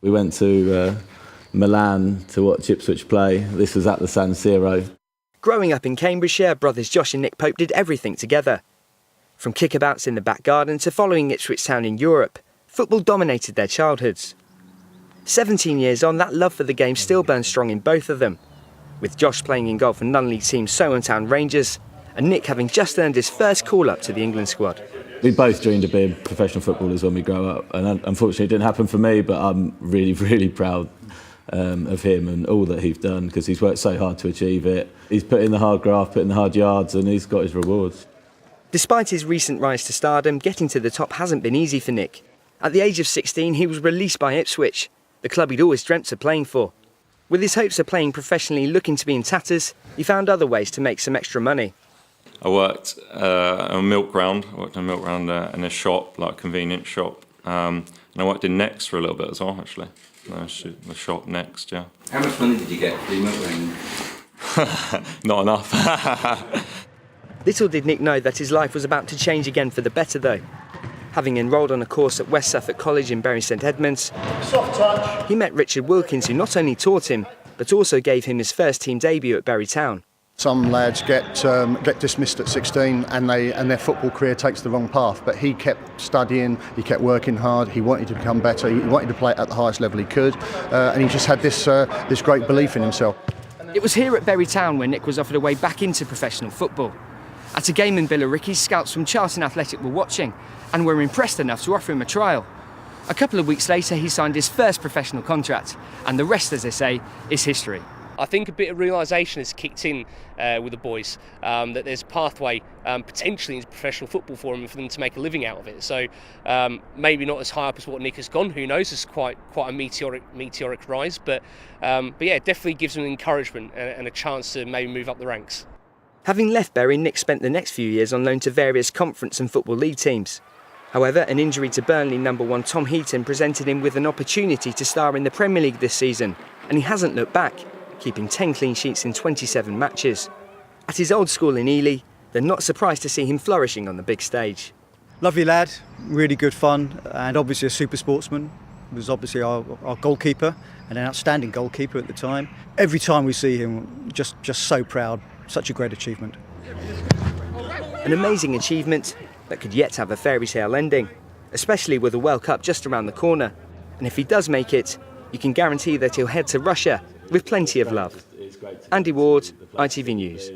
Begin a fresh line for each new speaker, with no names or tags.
We went to Milan to watch Ipswich play. This was at the San Siro.
Growing up in Cambridgeshire, brothers Josh and Nick Pope did everything together. From kickabouts in the back garden to following Ipswich Town in Europe, football dominated their childhoods. 17 years on, that love for the game still burns strong in both of them, with Josh playing in goal for non-league team Soham Town Rangers and Nick having just earned his first call-up to the England squad.
We both dreamed of being professional footballers when we grow up, and unfortunately it didn't happen for me, but I'm really, really proud of him and all that he's done, because he's worked so hard to achieve it. He's put in the hard graft, put in the hard yards, and he's got his rewards.
Despite his recent rise to stardom, getting to the top hasn't been easy for Nick. At the age of 16, he was released by Ipswich, the club he'd always dreamt of playing for. With his hopes of playing professionally looking to be in tatters, he found other ways to make some extra money.
I worked a milk round. I worked in a milk round in a shop, like a convenience shop. And I worked in Next for a little bit as well, actually. The shop Next, yeah.
How much money did you get for the milk round?
Not enough.
Little did Nick know that his life was about to change again for the better, though. Having enrolled on a course at West Suffolk College in Bury St Edmunds, he met Richard Wilkins, who not only taught him, but also gave him his first team debut at Bury Town.
Some lads get dismissed at 16 and their football career takes the wrong path, but he kept studying, he kept working hard, he wanted to become better, he wanted to play at the highest level he could, and he just had this great belief in himself.
It was here at Bury Town where Nick was offered a way back into professional football. At a game in Billericay, scouts from Charlton Athletic were watching and were impressed enough to offer him a trial. A couple of weeks later, he signed his first professional contract, and the rest, as they say, is history.
I think a bit of realisation has kicked in with the boys, that there's a pathway potentially into professional football for them and for them to make a living out of it. So maybe not as high up as what Nick has gone, who knows, it's quite a meteoric rise, but yeah, it definitely gives them encouragement and a chance to maybe move up the ranks.
Having left Bury, Nick spent the next few years on loan to various Conference and Football League teams. However, an injury to Burnley #1 Tom Heaton presented him with an opportunity to star in the Premier League this season, and he hasn't looked back, keeping 10 clean sheets in 27 matches. At his old school in Ely, they're not surprised to see him flourishing on the big stage.
Lovely lad, really good fun, and obviously a super sportsman. He was obviously our goalkeeper, and an outstanding goalkeeper at the time. Every time we see him, just so proud, such a great achievement.
An amazing achievement that could yet have a fairy tale ending, especially with the World Cup just around the corner. And if he does make it, you can guarantee that he'll head to Russia with plenty of love. Andy Ward, ITV News.